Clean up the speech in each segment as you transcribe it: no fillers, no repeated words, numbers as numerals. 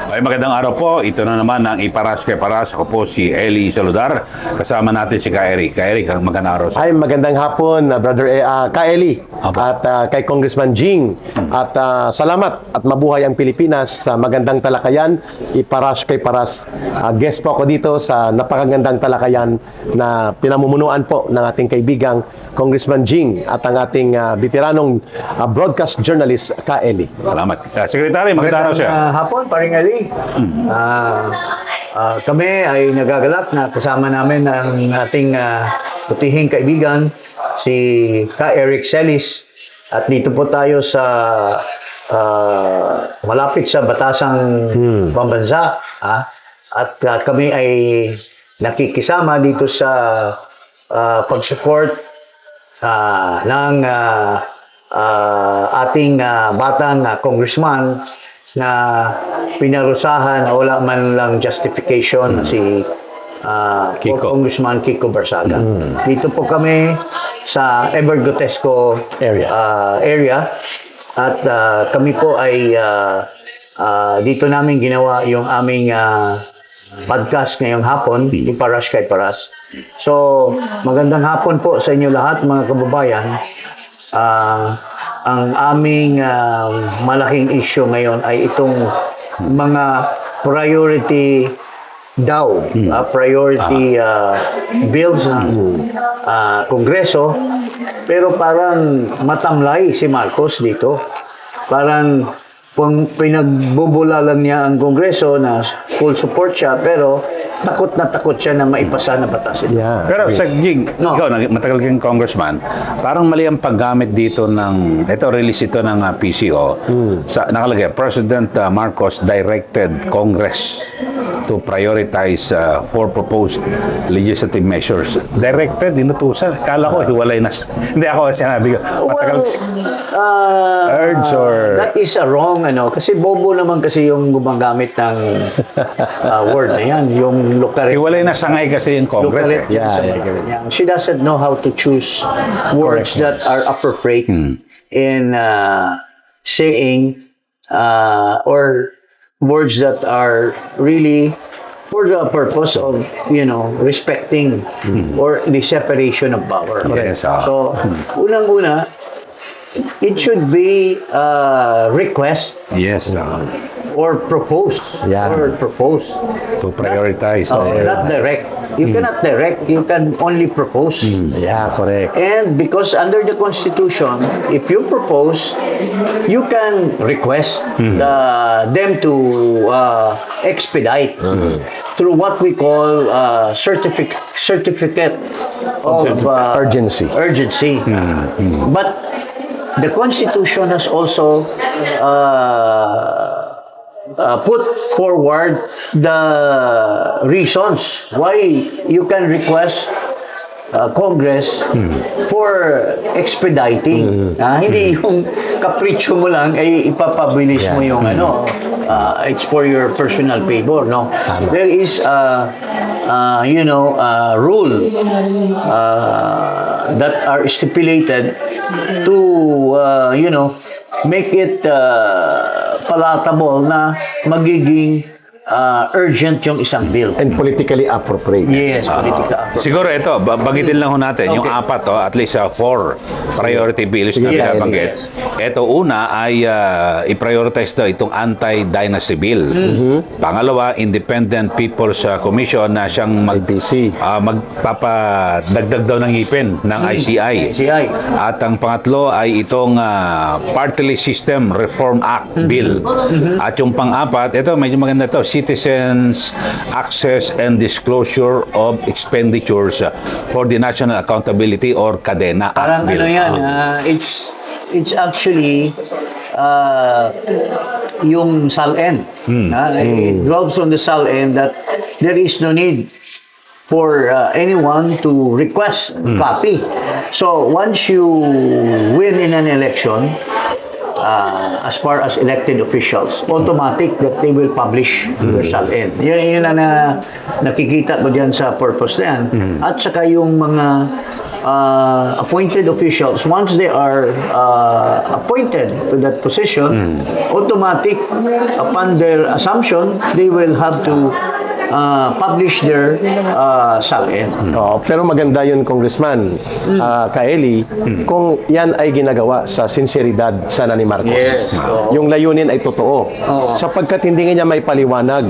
Ay, magandang araw po. Ito na naman ang Iparas kay Paras. Ako po si Eli Saludar. Kasama natin si Ka Eric. Ka Eric, magandang araw sa Ay, magandang hapon, Brother Ka Eli, at kay Congressman Jing. At salamat at mabuhay ang Pilipinas sa magandang talakayan. Iparas kay Paras. Guest po ako dito sa napakagandang talakayan na pinamumunuan po ng ating kaibigang Congressman Jing at ang ating veteranong broadcast journalist, Ka Eli. Salamat. Secretary, magandang araw siya. Hapon, paring Ali. Kami ay nagagalak na kasama namin ang ating putihing kaibigan, si Ka Eric Celis. At dito po tayo sa malapit sa batasang pambansa. At kami ay nakikisama dito sa pag-support ng ating batang congressman na pinarusahan na wala man lang justification si Congressman Kiko Barsaga. Dito po kami sa Evergotesco area at kami po ay dito namin ginawa yung aming podcast ngayong hapon, Iparas kay Paras. So, magandang hapon po sa inyo lahat mga kababayan. Ang aming malaking issue ngayon ay itong mga priority daw, priority bills ng Kongreso, pero parang matamlay si Marcos dito. Parang kung pinagbubulalan niya ang Kongreso na full support siya, pero takot siya na maipasa na batas ito. Yeah. Pero sa Jing, ikaw, matagal kang congressman, parang mali ang paggamit dito ng, ito, release ito ng PCO, nakalagay, President Marcos directed Congress to prioritize four proposed legislative measures. Directed, inutusan. Kala ko, hiwalay na. Hindi ako sinabi ko. Matagal. Urge or... That is a wrong, kasi bobo naman kasi yung gumagamit ng word na yan. Yung Hiwalay na sangay kasi yung Congress. Yeah. She doesn't know how to choose words that are appropriate in saying or words that are really for the purpose of, respecting or the separation of power. Yes, So, unang-una, it should be request. Yes. Or propose. Yeah. Or propose. To prioritize. Not direct. You cannot direct. You can only propose. Yeah, correct. And because under the Constitution, if you propose, you can request them to expedite through what we call certificate of Urgency. But the Constitution has also put forward the reasons why you can request Congress for expediting. Hindi yung kapritsyo mo lang ay ipapabilis mo yung it's for your personal favor. No, there is rule that are stipulated to make it palatable na magiging urgent yung isang bill. And politically appropriate. Yes, politically appropriate. Siguro ito, bagitin lang ho natin, yung apat, at least 4 priority bills na binabanggit. Ito, una ay i-prioritize daw itong anti-dynasty bill. Pangalawa, Independent People's Commission na siyang magpapadagdag daw ng ngipin ng ICI. At ang pangatlo ay itong Party List System Reform Act Bill. At yung pang-apat, ito, medyo maganda to, Citizens Access and Disclosure of Expenditures for the National Accountability or CADENA Act Parang Bill. it's actually yung SALN. It dwells on the SALN that there is no need for anyone to request copy. So once you win in an election, as far as elected officials, automatic that they will publish their SALN. Yun na nakikita mo dyan sa purpose na yan. At saka yung mga appointed officials, once they are appointed to that position, automatic, upon their assumption, they will have to publish their SALN. Pero maganda yun, Congressman Kaeli, kung yan ay ginagawa sa sinseridad sana ni Marcos. Yes. Yung layunin ay totoo. Sapagkat hindi nga niya may paliwanag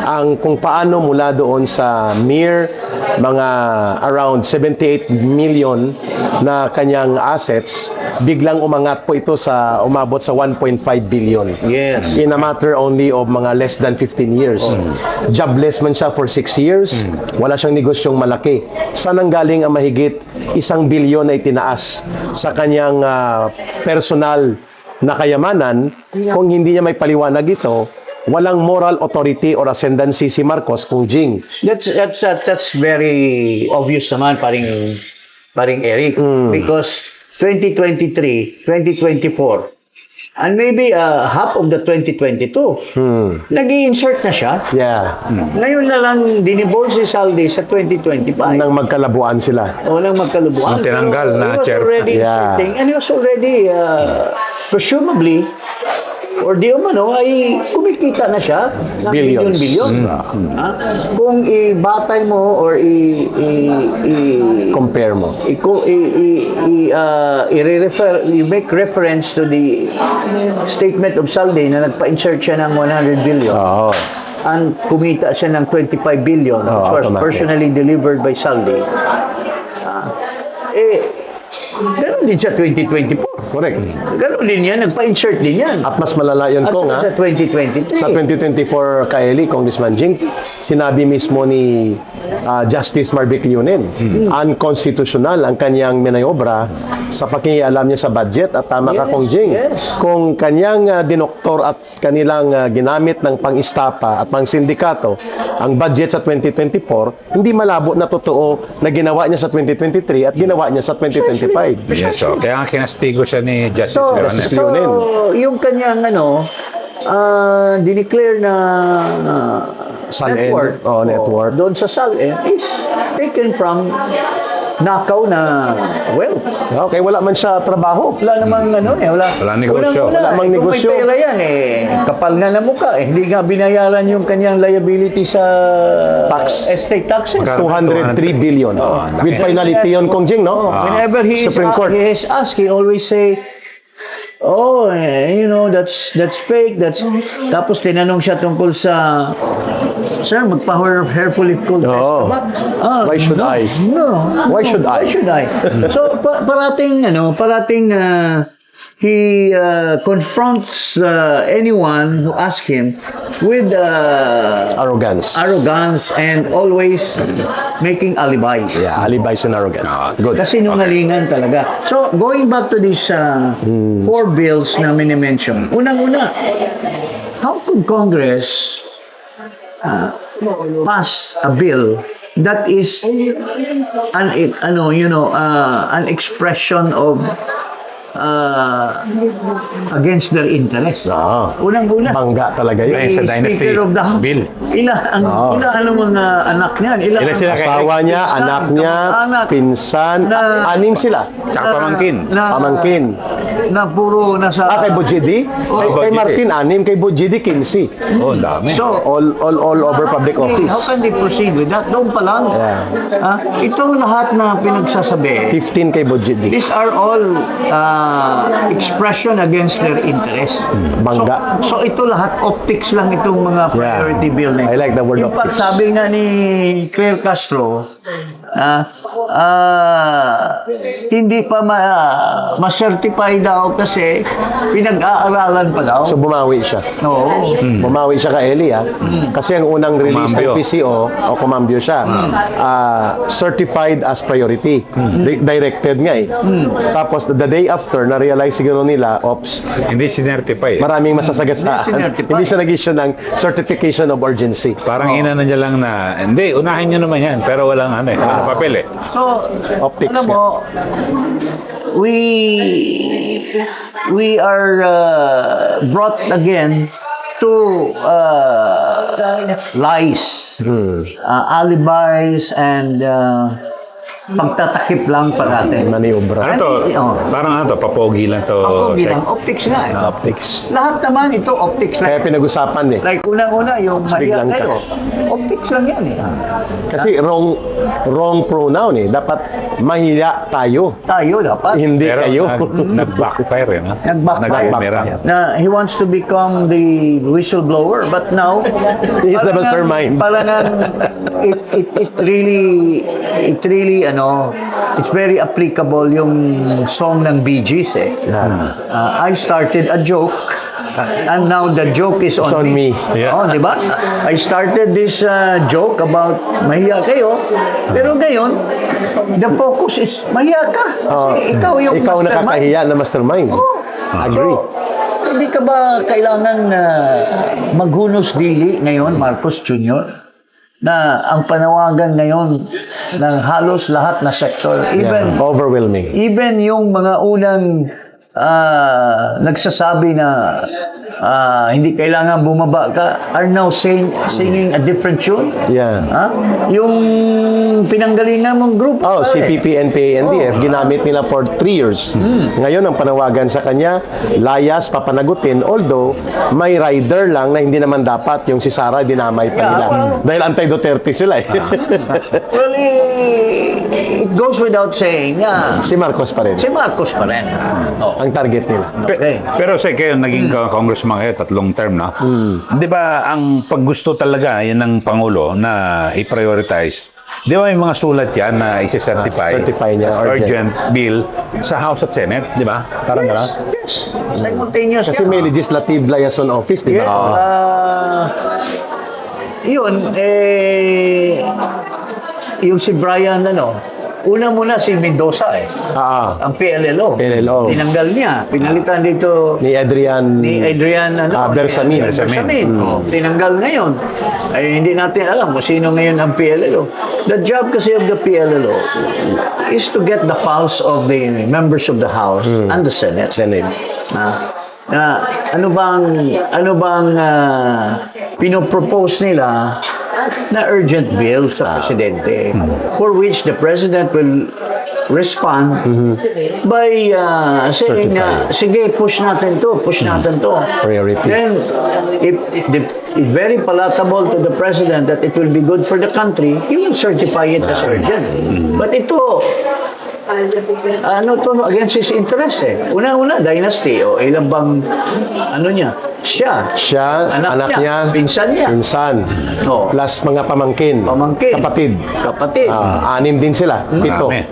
ang kung paano mula doon sa mere mga around 78 million na kanyang assets, biglang umangat po ito sa umabot sa 1.5 billion. Yes. In a matter only of mga less than 15 years. Jobless man siya for 6 years. Wala siyang negosyong malaki. Saan ang galing ang mahigit 1 bilyon na itinaas sa kanyang personal na kayamanan kung hindi niya may paliwanag ito? Walang moral authority or ascendancy si Marcos kung Jing. That's very obvious naman, paring Eric, because 2023, 2024, and maybe half of the 2022, nag-i-insert na siya. Yeah. Ngayon na lang dinibor si Saldi sa 2025. Nang magkalabuan sila. O nang magkalubuan. Tinanggal na He was chair. already Yeah. inserting, and he was already, presumably, or di umano, ay kumikita na siya ng Billions. billion. Kung ibatay mo or Compare mo. i-refer, you make reference to the statement of Saldi na nagpa-insert siya ng 100 billion. Oo. And kumita siya ng 25 billion, which was automatic. personally delivered by Saldi. Ganun din siya 2024. Correct. Ganun din yan, nagpa-insert din yan. At mas malala yun At kung sa 2023. sa 2024, Kaeli, Congressman Jing, sinabi mismo ni Justice Marvick Leonen, unconstitutional ang kanyang minayobra sa pakikialam niya sa budget. At tama ka, Yes, Kong Jing. yes. Kung kanyang dinoktor at kanilang ginamit ng pang-istapa at pang-sindikato ang budget sa 2024, hindi malabo na totoo na ginawa niya sa 2023 at ginawa niya sa 2025. Yes, so, kaya nga kinastigo siya ni Justice So, Leones. Leonen. yung kanyang dineclare na SALN. net worth, Net worth. doon sa SALN is taken from nakaw na wealth. Okay, wala man siya trabaho. Wala namang Wala negosyo. Wala mang Kung negosyo. may pera yan, kapal nga na mukha. Hindi nga binayaran yung kanyang liability sa Tax. estate taxes. Magkano? 203 billion. laki. With finality yun, Kong Jing, no? Whenever Supreme Court. he is asked, he always say, that's fake. Tapos tinanong siya tungkol sa, sir, magpa-hair follicle test Oo. ka ba? Why should I? No. Why should I? Why should I? So, parating, he confronts anyone who asks him with Arrogance. arrogance and always making alibis. Yeah, alibis and arrogance. Good. Kasi nungalingan talaga. So, going back to these 4 bills na minimension. Unang-una, how could Congress pass a bill that is an expression of against their interest? Unang-una. Bangga talaga yun. Right. Sa Dynasty Speaker of the House. Bill. Ilan ang mga anak niyan? Ilan sila? Asawa niya, pinsan, anak niya, kamag-anak, pinsan, na- 6 sila. Tsaka pamangkin. Pamangkin. Na puro nasa... Kay Bujidi? Kay Bujidi. Martin, 6. Kay Bujidi, 15. Oh, ang dami. So, All over public office. how can they proceed with that? Doon pa lang. Yeah. Itong lahat na pinagsasabi, 15 kay Bujidi. these are all expression against their interest. Bangga. So ito lahat optics lang itong mga priority bill na ito. I like the word Yung optics. pagsabi nga ni Claire Castro, hindi pa ma-certify daw kasi pinag-aaralan pa daw. So bumawi siya. Oo. Bumawi siya kay Eli, Kasi ang unang release ng Kumambyo. PCO, kumambyo siya, certified as priority. Directed nga Tapos the day after, na-realize siguro nila, Hindi sinertify. maraming masasagasaan. Hindi sinertify. Hindi siya nag-issue ng certification of urgency. Parang inano niya lang na, hindi, unahin niyo naman yan. Pero walang walang papel So, Optics alam mo, we are brought again to lies, alibis, and pagtatakip lang parati. Maniobra. Ano to? Oh. Parang ano to? Papogi lang to. Ako Sek. bilang optics nga eh. Optics. Lahat naman ito optics Kaya lang. pinag-usapan eh. Like unang-una yung Biglang mahiya ka. kayo. Optics lang yan eh. Kasi wrong pronoun eh. Dapat mahiya tayo. Tayo dapat. Hindi Pero kayo. nag-backfire yun. Ha? Nag-backfire. Nag-bumerang. Na he wants to become the whistleblower but now He is the parang mastermind. parang it really it's very applicable yung song ng Bee Gees eh. I started a joke and now the joke is on, It's on me. Yeah. Oh, di ba? I started this joke about mahiya kayo pero ngayon the focus is mahiya ka kasi ikaw yung ikaw mastermind. nakakahiya na mastermind. Agree. So, hindi ka ba kailangan maghunos dili ngayon, Marcos Jr., na ang panawagan ngayon ng halos lahat na sektor, Yeah. Overwhelming. even yung mga unang nagsasabi na hindi kailangan bumaba ka are now singing a different tune. Yeah. Ha? Yung pinanggalingan mong group. Oh, CPP, NPA, NDF, Oh. ginamit nila for 3 years. Ngayon, ang panawagan sa kanya, layas, papanagutin, although may rider lang na hindi naman dapat yung si Sara dinamay pa Yeah, nila. well- Dahil anti-Duterte sila eh. Well, it goes without saying na Si Marcos pa rin. si Marcos pa rin. Oh. Ang target nila. Okay. Pero sa kayo, naging congressman kayo, 3 term, no? Di ba, ang paggusto talaga, yan ng Pangulo, na i-prioritize, di ba may mga sulat yan na isi-certify certify niya, as urgent bill sa House at Senate, di ba? Parang gano'n. Yes. Simultaneous Kasi yan. may legislative liaison office, di Yes. ba? Yun, yung si Brian, una muna si Mendoza eh. Ang PLLO. PLLO. Tinanggal niya. Pinalitan dito Ni Adrian Bersamin. Bersamin. Oh, tinanggal ngayon. Ay hindi natin alam kung sino ngayon ang PLLO. The job kasi of the PLLO is to get the pulse of the members of the House and the Senate. Ano bang pinopropose nila na urgent bill sa presidente for which the president will respond by saying na sige push natin to Priority. then if it's very palatable to the president that it will be good for the country, he will certify it as urgent. But ito against his interest eh. Una-una, dynasty o ilan bang niya? Siya, anak niya, pinsan niya. pinsan, Oh. plus mga pamangkin, kapatid. 6 din sila, 7. Marami.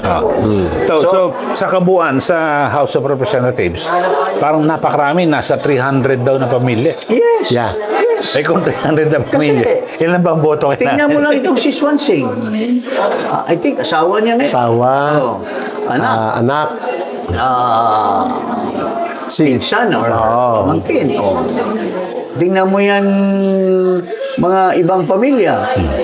So, sa kabuuan, sa House of Representatives, parang napakarami, nasa 300 daw na pamilya. Yes. Yeah. Yes. Eh kung 300 na pamilya, ilan ba ang boto Tingnan mo lang itong si Swansing. I think asawa niya ngayon. Asawa, Oh. Anak. anak, si Pinsan or Oo. pamangkin. Oh. Tingnan mo yan mga ibang pamilya.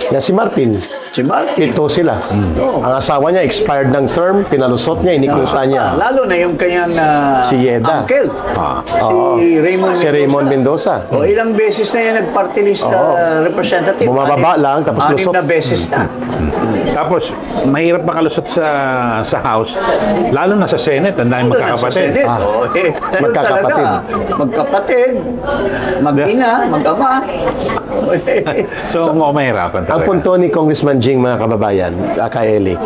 yan si Martin. Si Martin. 7 sila. Oo. Ang asawa niya expired ng term, pinalusot niya, inikutan niya. Lalo na yung kanyang Si Yeda. uncle. Oo. Si Raymond Si Raymond Mendoza. O ilang beses na yan nag-party list representative. Bumababa lang, tapos lusot. 6 na beses na. Tapos, mahirap makalusot sa House, lalo na sa Senate, ang dahil magkakapatid. Magkakapatid. Magkapatid, mag-ina, mag-ama. So, mahirapan Ang talaga. punto ni Congressman Jing, mga kababayan, Kaeli,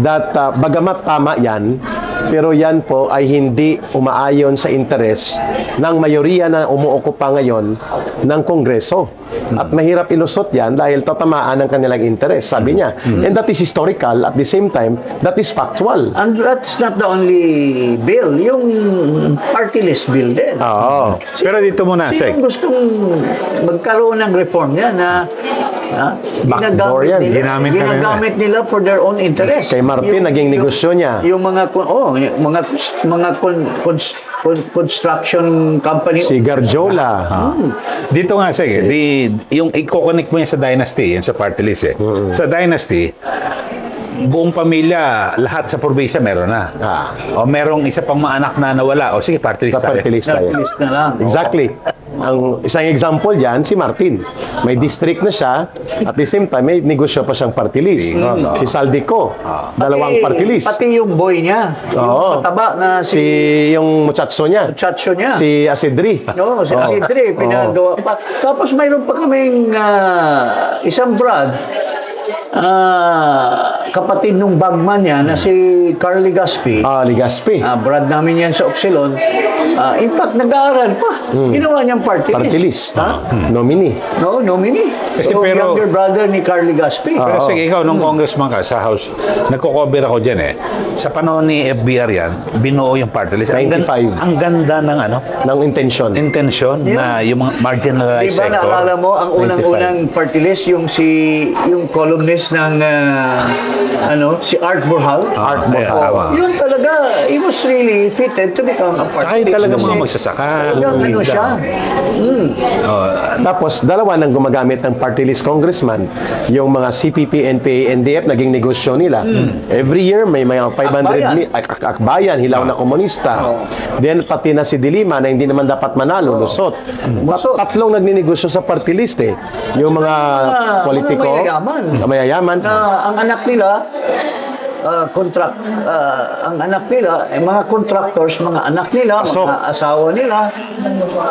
that bagamat tama yan, pero yan po ay hindi umaayon sa interes ng mayoriya na umuokupa ngayon ng Kongreso. At mahirap ilusot yan dahil tatamaan ang kanilang interes, sabi niya. And that is historical, at the same time, that is factual. And that's not the only bill, yung party list bill din. Oo. Pero dito muna, Sek. Sino gustong magkaroon ng reform niya na Backdoor yan. ginagamit nila for their own interest. Kay Martin, naging negosyo niya. Yung mga construction company. Si Garjola. Dito nga, Sek, yung i-connect mo yan sa Dynasty, yan sa party list eh. Sa Dynasty, buong pamilya, lahat sa probinsya meron na. O merong isa pang mga anak na nawala. O sige, party list Sa tayo. party list tayo. List na lang. Exactly. Ang isang example diyan si Martin. May district na siya, at the same time may negosyo pa siyang party list. Si Saldico, dalawang party list. Pati yung boy niya. Oo. Yung mataba na Si yung muchacho niya, chacho niya. si Asidri. No, si Isidre, pinagawa pa. Tapos mayroon pa kaming isang Brad, kapatid nung bagman niya na si Carly Gaspi. Ligaspi. Brad namin yan sa Oxelon. In fact, nag-aaral pa. Ginawa niyang party list. Party list. Nominee. No, nominee. Kasi So, pero- younger brother ni Carly Gaspi. Pero Oo. sige, ikaw, nung congressman ka sa House, nagko-cover ako dyan eh. Sa panahon ni FBR yan, binuo yung party list. 95. Ang ganda ng Ng intention. intention na yung mga marginalized Di ba sector. naalala mo ang unang-unang party list yung columnist ng si Art Burhal? Art Oo. Burhal. Yun talaga, he was really fitted to become a Tsaka party yung list. talaga Kasi mga magsasaka. Yung ano siya. Oh, Tapos dalawa nang gumagamit ng party list congressman, yung mga CPP, NPA, NDF naging negosyo nila. Every year may mga 500 akbayan, hilaw na komunista. Then pati na si Dilima na hindi naman dapat manalo, lusot. Lusot. Tatlong nagninegosyo sa party list eh. Yung mga politiko, mga mayayaman. na ang anak nila ang anak nila ay mga contractors, mga anak nila, Pasok. mga asawa nila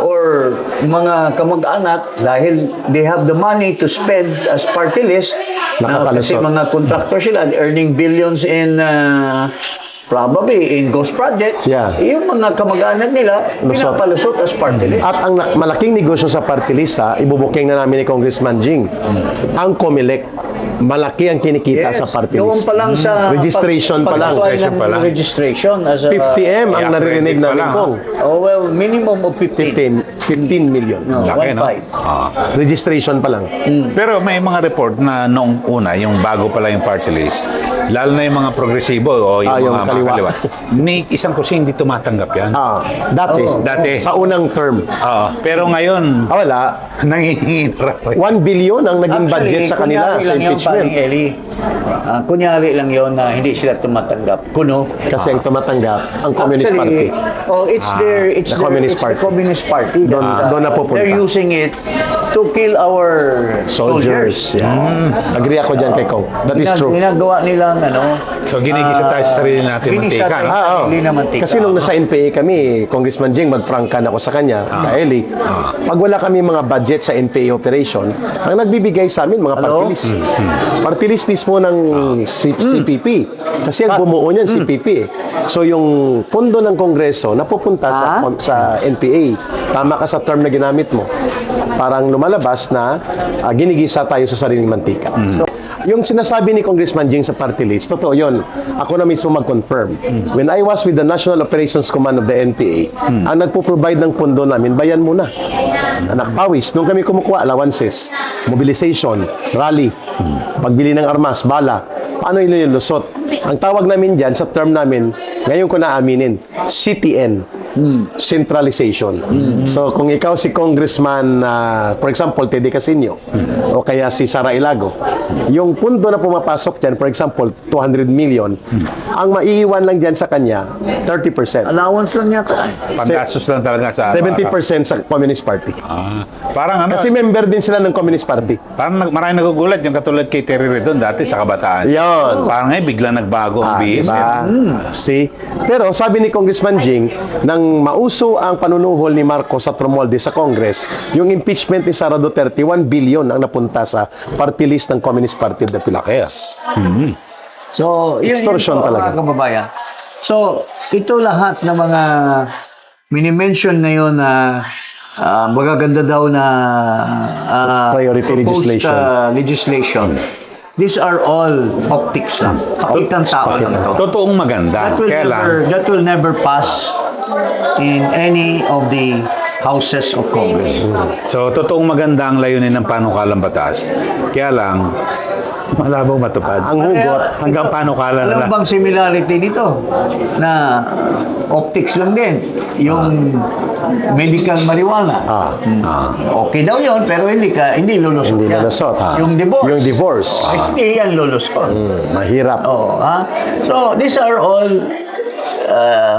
or mga kamag-anak dahil they have the money to spend as party list kasi Nakakalusot. mga contractors sila earning billions in probably in ghost projects. Yeah. Yung mga kamag-anak nila Lusot. pinapalusot as party list. At ang malaking negosyo sa party list, ibubuking na namin ni Congressman Jing, ang COMELEC, malaki ang kinikita sa party Doon list. pa lang sa Registration pa lang. Registration pa lang. Registration as a 50M ang Yeah, naririnig credit pa namin lang, kong. Oh well, minimum of 15. 15 million. laki, no? 1.5. Registration pa lang. Pero may mga report na noong una, yung bago pala yung party list, lalo na yung mga progresibo o yung Yung mga kaliwa. kaliwa, ni isang kusing hindi tumatanggap yan. Dati. Oo. Dati. Sa unang term. Pero ngayon, Wala. nangihingi 1 billion ang naging budget sa kanila sa impeachment. Kunyari lang yon na hindi sila tumatanggap. Kuno. Kasi ang tumatanggap, ang Communist Party. It's the Communist Party. the Communist Party. Doon napupunta. They're using it to kill our Soldiers. Yeah. Agree ako dyan kay Kong. That is true. Ginagawa nilang so ginigisa tayo sa sarili natin ginisa mantika. tayo no? sa Oo. sarili na mantika. Kasi nung nasa NPA kami, Congressman Jing, magprangkan ako sa kanya, Kaeli. Pag wala kami mga budget sa NPA operation, ang nagbibigay sa amin mga party list. Party list mismo ng CPP. Kasi ang bumuo niyan, CPP. So yung pondo ng Kongreso napupunta sa NPA. Tama ka sa term na ginamit mo. Parang lumalabas na ginigisa tayo sa sariling mantika. So, yung sinasabi ni Congressman Jing sa party list, totoo yun. Ako na mismo mag-confirm. When I was with the National Operations Command of the NPA, ang nagpo-provide ng pondo namin, bayan muna. Anak pawis. Nung kami kumukuha, allowances, mobilization, rally, pagbili ng armas, bala, paano yun yung lusot? Ang tawag namin dyan, sa term namin, ngayon ko na aminin, CTN. Centralization. So kung ikaw si Congressman for example Teddy Casino o kaya si Sara Ilago, yung pundo na pumapasok dyan, for example 200 million, ang maiiwan lang dyan sa kanya 30%. Allowance lang yata. Panggastos lang talaga sa 70% sa Communist Party. Parang ano, Kasi member din sila ng Communist Party. parang maraming nagugulat yung katulad kay Terry Redon dati sa kabataan. Yon. Parang ngayon bigla nagbago ang bihis. Diba? See? Pero sabi ni Congressman Jing, nang mauso ang panunuhol ni Marcos sa Tromolde sa Congress, yung impeachment ni Sara Duterte, 1 billion ang napunta sa party list ng Communist Party of the Philippines. So, Extortion yun po, talaga. mga kababayan. So, ito lahat ng mga mini-mention na yun na magaganda daw na Priority proposed, legislation. Legislation. These are all optics lang. Pakitang tao lang ito. Totoong maganda. That will Kaya lang, never pass in any of the houses of Congress. So, totoong maganda ang layunin ng panukalang batas. Kaya lang, malabo matupad. Ang hugot, Hanggang panukalan na Alam lang. bang similarity nito na optics lang din, yung medical marijuana. Okay daw yon pero hindi lulusot hindi yan. lulusot. Yung divorce. Yung divorce. Hindi yan lulusot. Mahirap. Oo, ha? So, these are all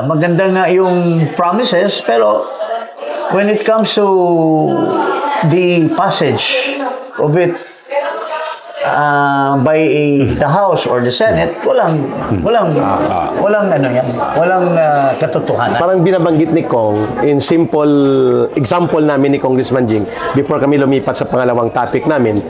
maganda nga yung promises, pero when it comes to the passage of it by the House or the Senate, walang ano yan, walang katotohanan. Parang binabanggit ni Kong, in simple example namin ni Congressman Jing, before kami lumipat sa pangalawang topic namin,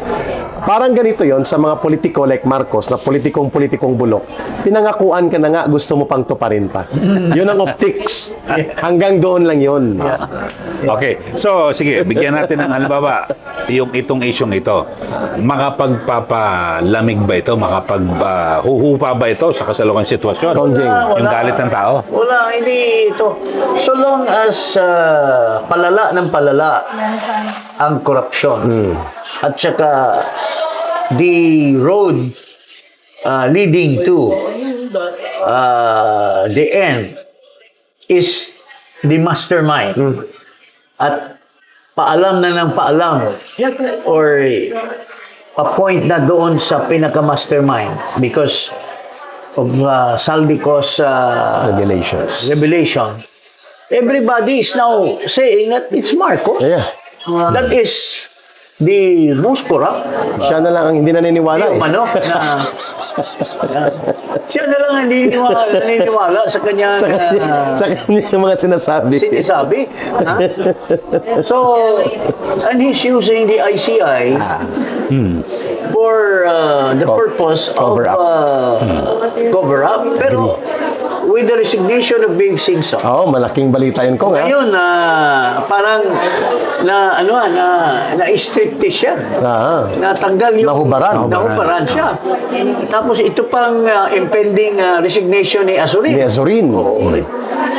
parang ganito yon sa mga politiko like Marcos, na politikong bulok. Pinangakuan ka na nga, gusto mo pang tuparin pa. Yun ang optics. Hanggang doon lang yun. Okay. So, sige, bigyan natin ng halimbawa itong isyong ito. Makapagpapalamig ba ito? Makapaghuhupa ba ito sa kasalukang sitwasyon? Kongjing. Yung galit ng tao? Wala, hindi ito. So long as palala ng palala ang korupsyon. At saka the road leading to the end is the mastermind. At paalam na ng paalam or pa-point na doon sa pinaka-mastermind because of Saldico's revelation. Everybody is now saying that it's Marcos. Yeah. That is the most corrupt. Siya na lang ang hindi naniniwala eh. Yung siya na lang ang naniniwala sa kanyang Sa kanya mga sinasabi. sinasabi. Ha? So, and he's using the ICI for the purpose of cover up. Pero with the resignation of Big Singson, Malaking balita yun, Kong. ngayon parang na-stricte siya. Natanggal yung nahubaran siya. Tapos ito pang impending resignation ni Azurin. Ni Azurin.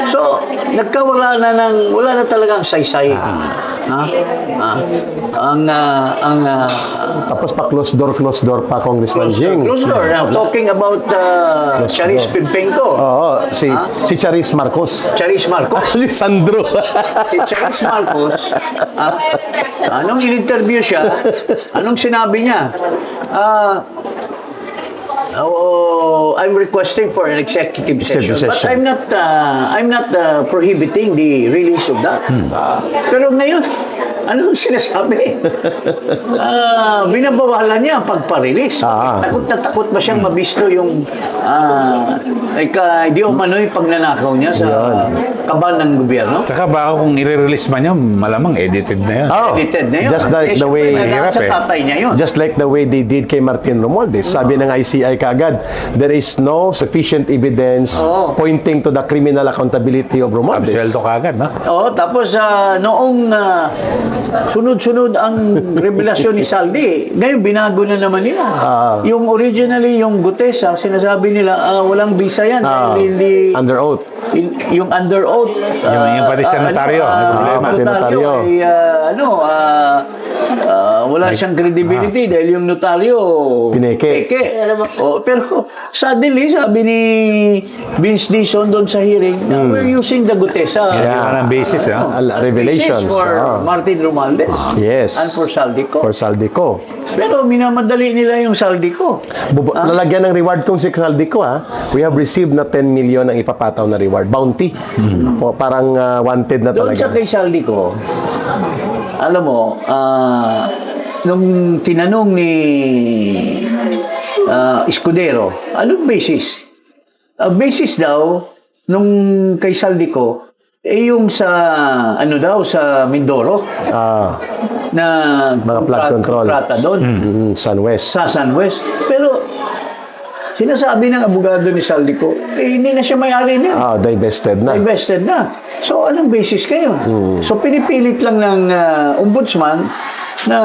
So, wala na talagang saysay. Tapos pa close door pa, Congressman Jing. Close door. Now, talking about Charis Pimpenko. Si Charis Marcos. Charis Marcos. Si Sandro. Si Charis Marcos, anong in-interview siya, anong sinabi niya? I'm requesting for an executive session, but I'm not prohibiting the release of that. Pero ngayon, anong sinasabi? Binabawalan niya ang pagpa-release. Takot na takot ba siyang mabisto yung di umano'y pagnanakaw niya sa kaban ng gobyerno? Tsaka baka kung i-release man yun, malamang edited na yun. Edited na yun. Just like the way sa tatay niya yun. Just like the way they did kay Martin Romualdez. Sabi ng ICI kaagad, there is no sufficient evidence pointing to the criminal accountability of Romualdez. Absuelto kagad, no? Tapos noong sunod-sunod ang revelasyon ni Saldi, ngayon binago na naman nila. Yung originally, yung Gutesa, sinasabi nila, walang visa yan. Under oath. Yung under oath. Yung pati sa notaryo, may problema. Notaryo. Wala siyang credibility dahil yung notaryo Pineke. Pero suddenly, sabi ni Vince Dizon doon sa hearing, we're using the Gutesa. Yan ang basis, Revelations. Basis for Martin Romualdez. Yes. And for Saldico. For Saldico. Pero minamadali nila yung Saldico. Lalagyan ng reward kong si Saldico, We have received na 10 million ang ipapataw na reward. Bounty. Parang wanted na Doon sa talaga. kay Saldico, alam mo, nung tinanong ni Escudero, anong basis? Basis daw, nung kay Saldico, yung sa, sa Mindoro, na mga flood control. kontrata doon, Sunwest. sa Sunwest. Pero, sinasabi ng abogado ni Saldico, hindi na siya may-ari niya. Divested na. Divested na. So, anong basis kayo? So, pinipilit lang ng ombudsman na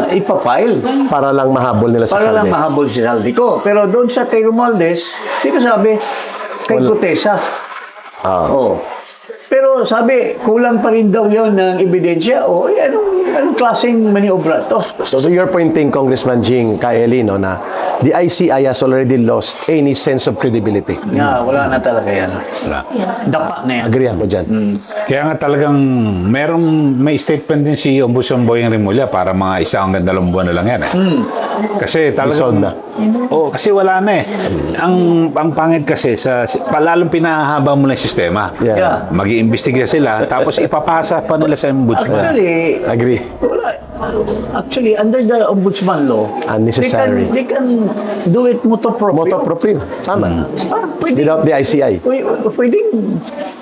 ipafile. Para lang mahabol nila sa Para lang Saldi. mahabol si Saldico. Pero doon sa kay Romualdez, sinasabi, kay Gutesa. Pero sabi, kulang pa rin daw yon ng ebidensya. O, anong klaseng maniobra to? So you're pointing, Congressman Jing, kay Eli, no, na the ICI has already lost any sense of credibility. Nga, wala na talaga yan. Wala. Dapa na yan. Agree ako dyan. Kaya nga talagang may statement din si Ombudsman Boyeng Rimulya para mga 1 hanggang 2 buwan na lang yan eh. Kasi Dissolve talagang na. Oo, kasi wala na eh. Ang pangit kasi lalong pinahahaba mo na yung sistema. Yeah. Mag-iimbestiga sila tapos ipapasa pa nila sa Ombudsman. Actually, Agree. wala. Actually, under the Ombudsman law, Unnecessary. They can do it motu proprio. Moto proprio. Tama. Pwede, Without the ICI.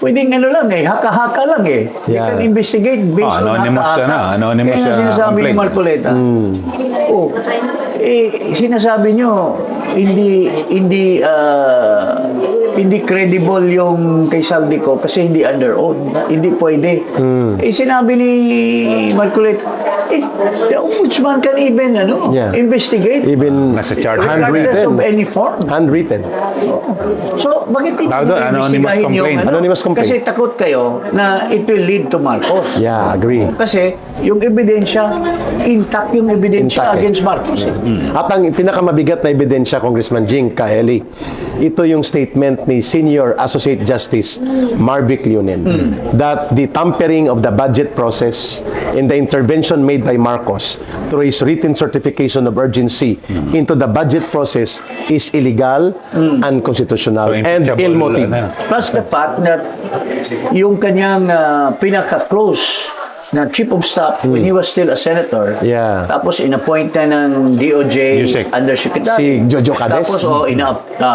pwedeng ano lang eh, haka-haka lang eh. They Yeah. can investigate based on Anonymous haka-haka. na, anonymous Kaya nga na sinasabi ni complaint. Marcoleta, sinasabi nyo, hindi credible yung kay Saldico kasi hindi under oath. Hindi pwede. Sinabi ni Marcoleta, the Ombudsman can even Yeah. investigate Even Nasa chart. regardless of handwritten. any form. Handwritten. So, bakit hindi Tawag doon, nyo anonymous imbestigahin yung complaint. Anonymous complaint. Kasi takot kayo na it will lead to Marcos. Yeah, agree. Kasi yung ebidensya, intact yung ebidensya Intact eh. against Marcos. At ang pinakamabigat na ebidensya, Congressman Jing, Kaeli, ito yung statement ni Senior Associate Justice Marvic Leonen that the tampering of the budget process in the intervention made by Marcos through his written certification of urgency into the budget process is illegal, unconstitutional, So, and impeachable ill-motive. na. Plus the fact that yung kanyang pinaka-close na chief of staff when he was still a senator. Yeah. Tapos inappoint na ng DOJ Yusek. undersecretary. Si Jojo Cades. Tapos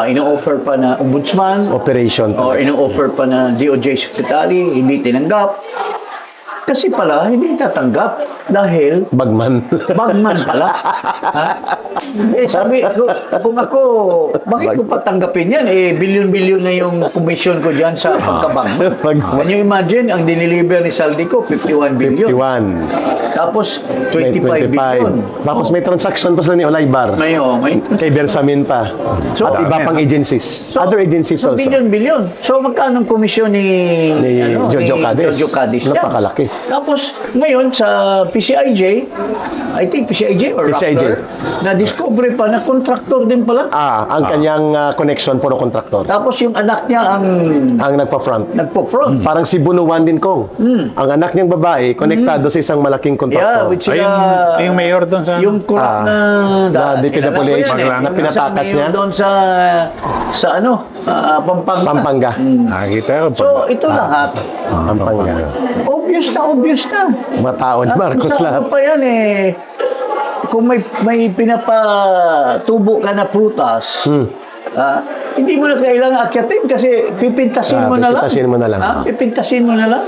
ina-offer pa na ombudsman. Operation. Or ina-offer pa na DOJ secretary, hindi tinanggap. Kasi pala, hindi tatanggap dahil Bagman. bagman pala. Ha? Sabi ko, kung ako, bakit ko patanggapin yan? Bilyon-bilyon na yung commission ko dyan sa pagkabagman. Bagman. Can you imagine, ang diniliver ni Saldico, 51 billion. 51. Tapos, May 25 billion. Tapos may transaction pa sila ni Olaybar. May. Kay Bersamin pa. So, At iba pang agencies. Other agencies so, also. billion. So, magkano ang komisyon ni Jojo Cades. Jojo Cades yan? Napakalaki. Tapos, ngayon, sa PCIJ, I think PCIJ or PCIJ. Raptor, na-discover pa na contractor din pala. Ang kanyang connection puro kontraktor. Tapos, yung anak niya Ang nagpa-front. nagpo-front. Parang si Bunuan din kong. Ang anak niyang babae, konektado sa isang malaking Yeah, kontraktor. which Ay, yung mayor doon sa... yung corrupt na DPWH, kilala ko yan na pinatakas niya. doon sa Pampanga. Pampanga. Nakikita ko. So, ito lahat, Pampanga. obvious na. Mataon, Marcos Sa lahat. ano pa yan kung may pinapatubo ka na prutas, hindi mo na kailangan akyatin kasi pipintasin mo na lang. Pipintasin mo na lang. Pipintasin mo na lang.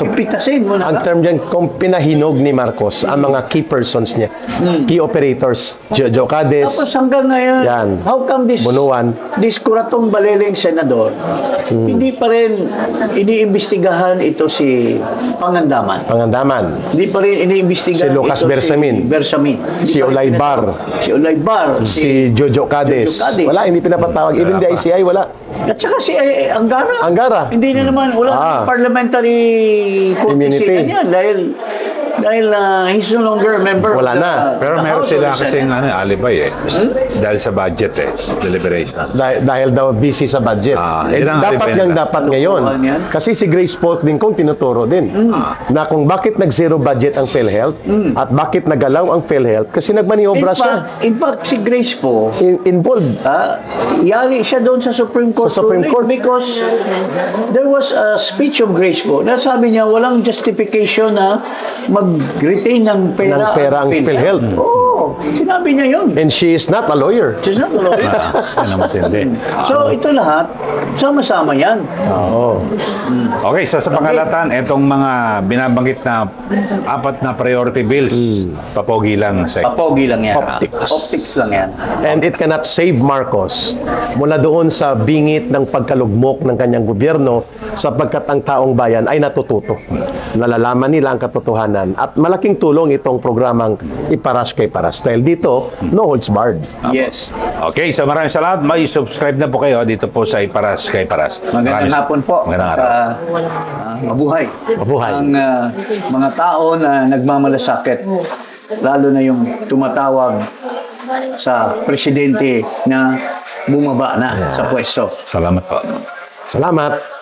Pipintasin mo na Ang lang. term dyan, kung pinahinog ni Marcos ang mga key persons niya, key operators, Jojo Cades, Tapos hanggang ngayon, Yan. how come Bunuan, this kuratong baleleng senador, hindi pa rin iniimbestigahan ito si Pangandaman. Pangandaman, Hindi pa rin iniimbestigahan Si Lucas ito Bersamin. Si Si Olaybar. Si Olaybar. si Jojo Cades. Jojo Cades. Wala, hindi pinapatawag. Even the ICI, wala. At saka si Angara. Angara. Hindi na naman, wala parliamentary Immunity. courtesy na yan dahil he's no longer a member Wala of the, na. Pero the meron House or sila the kasi Senate. alibay dahil sa budget deliberation. Dahil daw busy sa budget. Yun ang Dapat alipin niyang nila. dapat ngayon. Tutukan yan. Kasi si Grace Polk din kung tinuturo din. Na kung bakit nag-zero budget ang PhilHealth at bakit nagalaw ang PhilHealth kasi nagmaniobra siya. In fact, si Grace po, Involved. yali siya doon sa Supreme Court, Sa Supreme ruling Court. because there was a speech of Grace po na sabi niya walang justification na mag-retain ng pera, ang PhilHealth. Oo, sinabi niya yun. And she is not a lawyer. She's not a lawyer. Yan ang matindi. So, ito lahat, sama-sama yan. Oo. Okay, so sa pangalatan, itong mga binabanggit na 4 na priority bills, papogi lang sa Papogi lang yan. Optics. Optics lang yan. And it cannot save Marcos mula doon sa bingit ng pagkalugmok ng kanyang gobyerno sapagkat ang taong bayan ay natututo. Nalalaman nila ang katotohanan at malaking tulong itong programang Iparas kay Paras. Dahil dito, no holds barred. Yes. Okay, so maraming salamat. May subscribe na po kayo dito po sa Iparas kay Paras. Magandang hapon po. Magandang At, araw. mabuhay. Mabuhay. Ang mga tao na nagmamalasakit, lalo na yung tumatawag sa presidente na bumaba na sa pwesto. Salamat po. Salamat.